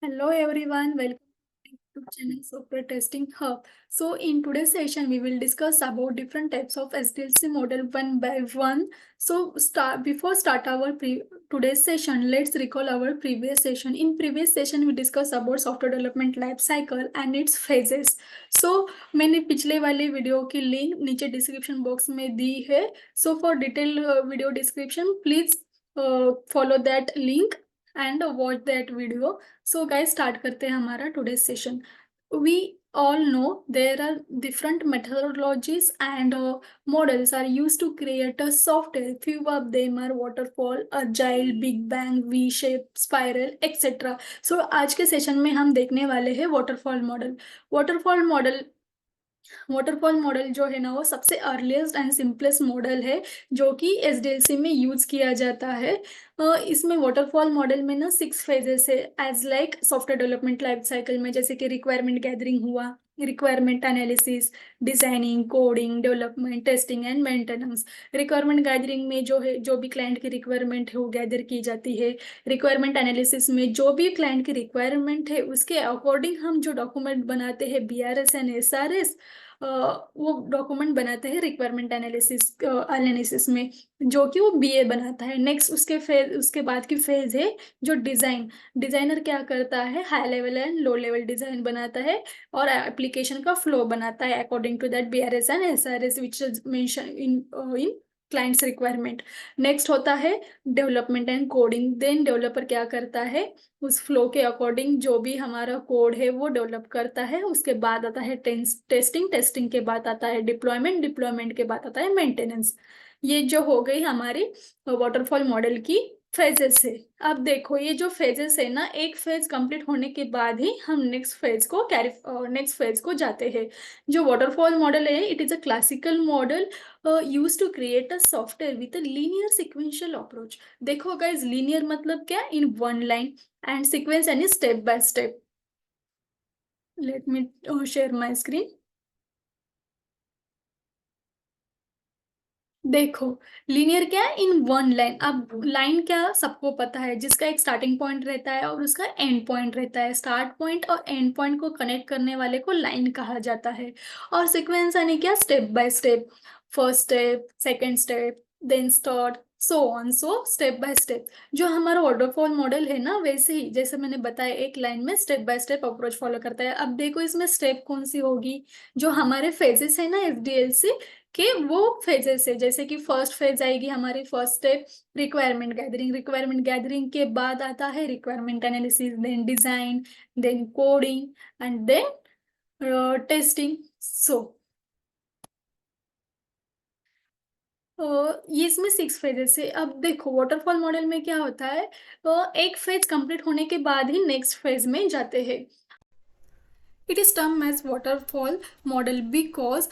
Hello everyone, welcome to channel Software Testing Hub. So in today's session, we will discuss about different types of SDLC model one by one. So before start our today's session, let's recall our previous session. In previous session, we discussed about software development life cycle and its phases. So मैंने पिछले वाले video की link नीचे description box में दी है. So for detailed video description, please follow that link and watch that video. So guys, start करते हैं हमारा today's session. We all know there are different methodologies and models are used to create a software. Few of them are waterfall, agile, big bang, v shape, spiral, etc. So आज के session में हम देखने वाले हैं waterfall model. Waterfall model जो है ना वो सबसे अर्लीस्ट एंड सिंपलेस्ट मॉडल है जो कि एसडीएलसी में यूज किया जाता है. इसमें वाटरफॉल मॉडल में ना 6 फेजेस है as like software development life cycle में, जैसे कि रिक्वायरमेंट गैदरिंग हुआ, requirement analysis, designing, coding, development, testing and maintenance. Requirement gathering में जो है जो भी क्लाइंट की रिक्वायरमेंट है वो गैदर की जाती है. रिक्वायरमेंट एनालिसिस में जो भी क्लाइंट की रिक्वायरमेंट है उसके अकॉर्डिंग हम जो डॉक्यूमेंट बनाते हैं बीआरएस एंड एसआरएस, वो डॉक्यूमेंट बनाते हैं रिक्वायरमेंट एनालिसिस में, जो कि वो बीए बनाता है. नेक्स्ट उसके बाद की फेज है जो डिजाइनर क्या करता है, high level and low level design बनाता है और एप्लीकेशन का फ्लो बनाता है according to that BRS and SRS which is mention in clients requirement. Next होता है development and coding. Then developer क्या करता है, उस फ्लो के अकॉर्डिंग जो भी हमारा कोड है वो डेवलप करता है. उसके बाद आता है टेस्टिंग के बाद आता है डिप्लॉयमेंट के बाद आता है मेंटेनेंस. ये जो हो गई हमारी वाटरफॉल मॉडल की फेजेस है. अब देखो ये जो फेजेस है ना, एक फेज कंप्लीट होने के बाद ही हम नेक्स्ट फेज को जाते हैं. जो वाटरफॉल मॉडल है it is a classical model use to create a software with a linear sequential approach. देखो गाइज, लीनियर मतलब क्या, in one line, and sequence any step by step. Let me share my screen. देखो linear क्या है, इन one line. अब line क्या सबको पता है, जिसका एक स्टार्टिंग पॉइंट रहता है और उसका एंड पॉइंट रहता है. स्टार्ट पॉइंट और एंड पॉइंट को कनेक्ट करने वाले को लाइन कहा जाता है. और सीक्वेंस यानी क्या, step by step, first step, second step, then start, so on. So step by step जो हमारा वाटरफॉल मॉडल है ना, वैसे ही जैसे मैंने बताया एक लाइन में step by step approach follow करता है. अब देखो इसमें स्टेप कौन सी होगी, जो हमारे फेजेस है ना एसडीएलसी कि वो फेजेस है. जैसे कि फर्स्ट फेज आएगी हमारी, first step requirement gathering. Requirement gathering के बाद आता है requirement analysis, then design, then coding and then testing. So ये इसमें 6 फेजेस है. अब देखो वाटरफॉल मॉडल में क्या होता है, एक फेज कंप्लीट होने के बाद ही नेक्स्ट फेज में जाते हैं. It is termed as waterfall model because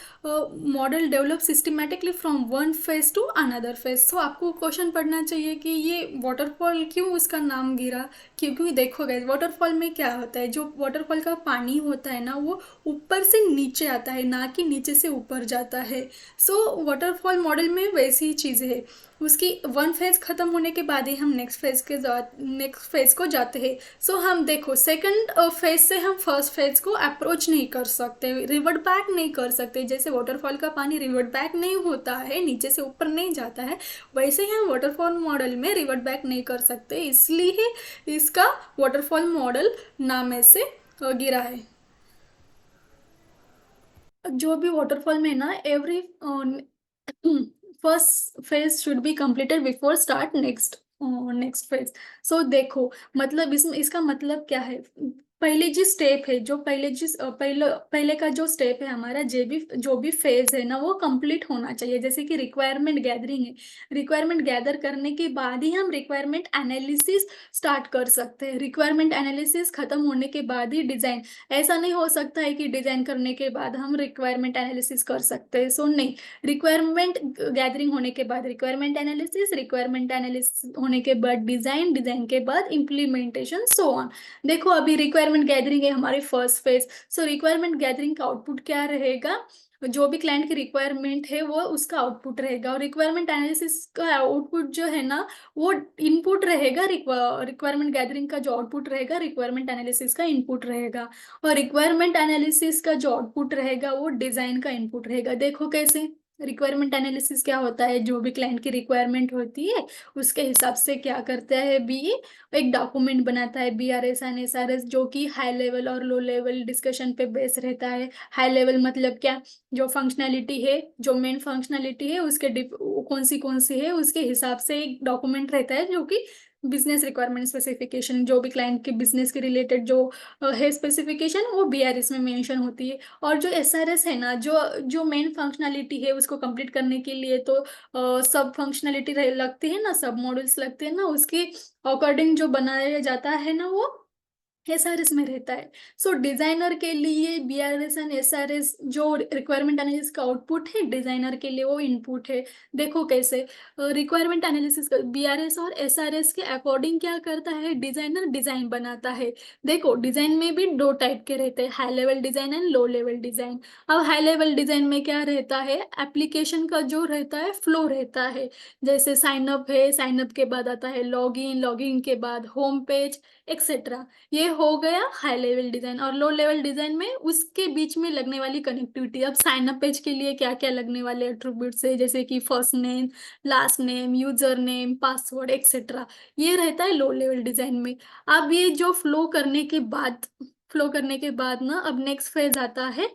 model develops systematically from one phase to another phase. So आपको क्वेश्चन पढ़ना चाहिए कि ये waterfall क्यों उसका नाम गिरा. क्योंकि देखो गाइस, waterfall में क्या होता है, जो waterfall का पानी होता है ना वो ऊपर से नीचे आता है, ना कि नीचे से ऊपर जाता है. सो waterfall मॉडल में वैसी ही चीज़ है. उसकी वन फेज खत्म होने के बाद ही हम नेक्स्ट फेज को जाते हैं. सो हम देखो सेकंड फेज से हम फर्स्ट फेज को अप्रोच नहीं कर सकते, रिवर्ट बैक नहीं कर सकते. जैसे वाटरफॉल का पानी रिवर्ट बैक नहीं होता है, नीचे से ऊपर नहीं जाता है, वैसे ही हम वाटरफॉल मॉडल में रिवर्ट बैक नहीं कर सकते. इसलिए इसका वाटरफॉल मॉडल नाम ऐसे गिरा है. जो भी वाटरफॉल में ना every first phase should be completed before start next phase. So देखो मतलब इसमें इसका मतलब क्या है, पहले जी स्टेप है, जो पहले का जो स्टेप है हमारा, जो भी फेज है ना वो कंप्लीट होना चाहिए. जैसे कि रिक्वायरमेंट गैदरिंग है, रिक्वायरमेंट गैदर करने के बाद ही हम रिक्वायरमेंट एनालिसिस स्टार्ट कर सकते हैं. रिक्वायरमेंट एनालिसिस खत्म होने के बाद ही डिजाइन. ऐसा नहीं हो सकता है कि डिजाइन करने के बाद हम रिक्वायरमेंट एनालिसिस कर सकते हैं. सो नहीं, रिक्वायरमेंट गैदरिंग होने के बाद रिक्वायरमेंट एनालिसिस होने के बाद डिजाइन के बाद इम्प्लीमेंटेशन, सो ऑन. देखो अभी रिक्वायरमेंट गैदरिंग है हमारी फर्स्ट फेज. सो रिक्वायरमेंट गैदरिंग का आउटपुट क्या रहेगा, जो भी क्लाइंट की रिक्वायरमेंट है वो उसका आउटपुट रहेगा, और रिक्वायरमेंट एनालिसिस का आउटपुट जो है ना वो इनपुट रहेगा, रिक्वायरमेंट गैदरिंग का जो आउटपुट रहेगा रिक्वायरमेंट एनालिसिस का इनपुट रहेगा, और रिक्वायरमेंट एनालिसिस का जो आउटपुट रहेगा वो डिजाइन का इनपुट रहेगा। देखो कैसे, रिक्वायरमेंट एनालिसिस क्या होता है, जो भी क्लाइंट की रिक्वायरमेंट होती है उसके हिसाब से क्या करता है बी, एक डॉक्यूमेंट बनाता है BRS एंड SRS, जो कि हाई लेवल और लो लेवल डिस्कशन पे बेस रहता है। हाई लेवल मतलब क्या, जो फंक्शनैलिटी है, जो मेन फंक्शनैलिटी है उसके कौन सी है उसके हिसाब से एक डॉक्यूमेंट रहता है, जो कि बिजनेस रिक्वायरमेंट स्पेसिफिकेशन, जो भी क्लाइंट के बिजनेस के रिलेटेड जो है स्पेसिफिकेशन वो BRS में मेंशन होती है। और जो SRS है ना, जो जो मेन फंक्शनैलिटी है उसको कंप्लीट करने के लिए तो सब फंक्शनैलिटी लगती है ना, सब मॉड्यूल्स लगते हैं ना, उसके अकॉर्डिंग जो बनाया जाता है ना वो SRS में रहता है। सो डिजाइनर के लिए BRS एंड SRS जो रिक्वायरमेंट एनालिसिस का आउटपुट है, डिजाइनर के लिए वो इनपुट है। देखो कैसे, रिक्वायरमेंट एनालिसिस का BRS और SRS के अकॉर्डिंग क्या करता है, डिजाइनर डिजाइन बनाता है। देखो डिजाइन में भी दो टाइप के रहते हैं, high level design and low level design. अब हाई लेवल डिजाइन में क्या रहता है, एप्लीकेशन का जो रहता है फ्लो रहता है, जैसे साइन अप है, साइन अप के बाद आता है लॉगिन, लॉगिन के बाद होम पेज एक्सेट्रा। ये हो गया हाई लेवल डिजाइन। और लो लेवल डिजाइन में उसके बीच में लगने वाली कनेक्टिविटी, अब साइन अप पेज के लिए क्या क्या लगने वाले एट्रीब्यूट्स है, जैसे कि first name, last name, user name, password etcetera, ये रहता है लो लेवल डिजाइन में। अब ये जो फ्लो करने के बाद ना अब नेक्स्ट फेज आता है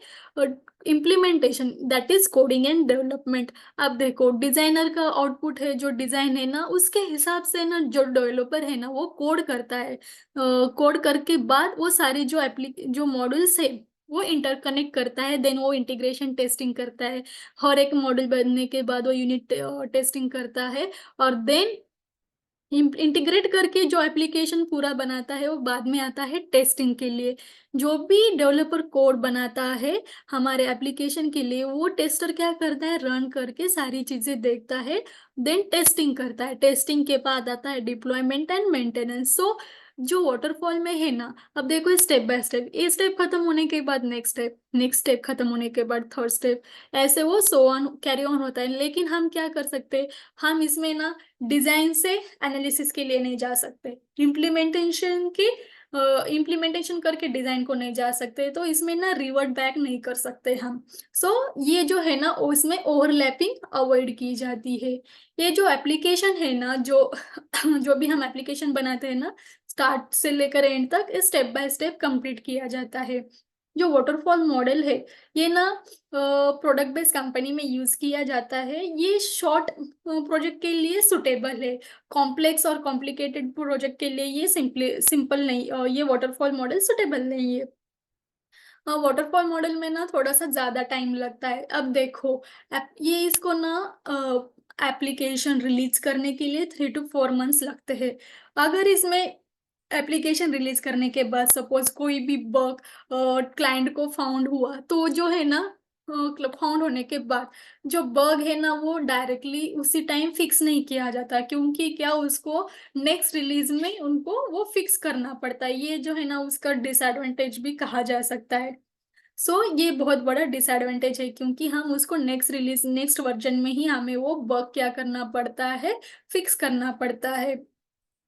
implementation, that is coding and development. अब देखो डिजाइनर का आउटपुट है, जो डिजाइन है ना उसके हिसाब से ना जो डेवलपर है ना वो कोड करता है, कोड करके बाद वो सारी जो मॉड्यूल्स है वो इंटरकनेक्ट करता है, देन वो इंटीग्रेशन टेस्टिंग करता है। हर एक मॉड्यूल बनने के बाद वो यूनिट टेस्टिंग करता है, और देन इंटीग्रेट करके जो एप्लीकेशन पूरा बनाता है वो बाद में आता है टेस्टिंग के लिए। जो भी डेवलपर कोड बनाता है हमारे एप्लीकेशन के लिए, वो टेस्टर क्या करता है, रन करके सारी चीजें देखता है, देन टेस्टिंग करता है। टेस्टिंग के बाद आता है डिप्लॉयमेंट एंड मेंटेनेंस। सो जो वाटरफॉल में है ना, अब देखो स्टेप बाय स्टेप, ये स्टेप खत्म होने के बाद नेक्स्ट स्टेप, नेक्स्ट स्टेप खत्म होने के बाद थर्ड स्टेप, ऐसे वो सो ऑन कैरी ऑन होता है। लेकिन हम क्या कर सकते हैं, हम इसमें ना डिजाइन से एनालिसिस के लिए नहीं जा सकते, इम्प्लीमेंटेशन करके डिजाइन को नहीं जा सकते, तो इसमें ना रिवर्ट बैक नहीं कर सकते हम। सो ये जो है ना उसमें ओवरलैपिंग अवॉइड की जाती है। ये जो एप्लीकेशन है ना, जो जो भी हम एप्लीकेशन बनाते हैं ना, स्टार्ट से लेकर एंड तक स्टेप बाय स्टेप कंप्लीट किया जाता है। जो वाटरफॉल मॉडल है ये ना प्रोडक्ट बेस्ड कंपनी में यूज किया जाता है। ये शॉर्ट प्रोजेक्ट के लिए सुटेबल है, कॉम्प्लेक्स और कॉम्प्लिकेटेड प्रोजेक्ट के लिए ये सिंपल नहीं, ये वाटरफॉल मॉडल सुटेबल नहीं है। वाटरफॉल मॉडल में ना थोड़ा सा ज्यादा टाइम लगता है। अब देखो ये इसको ना एप्लीकेशन रिलीज करने के लिए 3 to 4 मंथ्स लगते हैं। अगर इसमें एप्लीकेशन रिलीज करने के बाद सपोज कोई भी बग क्लाइंट को फाउंड हुआ, तो जो है ना फाउंड होने के बाद जो बग है ना वो डायरेक्टली उसी टाइम फिक्स नहीं किया जाता, क्योंकि क्या उसको नेक्स्ट रिलीज में उनको वो फिक्स करना पड़ता है। ये जो है ना उसका डिसएडवांटेज भी कहा जा सकता है। सो ये बहुत बड़ा डिसएडवांटेज है, क्योंकि हम उसको नेक्स्ट वर्जन में ही हमें वो बग क्या करना पड़ता है, फिक्स करना पड़ता है।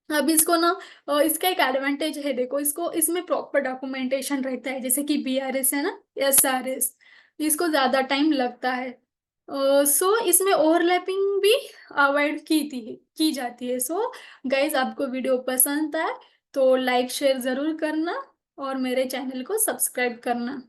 अब इसको ना इसका एक एडवांटेज है, देखो इसको इसमें प्रॉपर डॉक्यूमेंटेशन रहता है, जैसे कि BRS है ना, SRS, इसको ज्यादा टाइम लगता है। सो इसमें ओवरलैपिंग भी अवॉइड की जाती है। सो गाइज आपको वीडियो पसंद आए तो लाइक शेयर जरूर करना, और मेरे चैनल को सब्सक्राइब करना।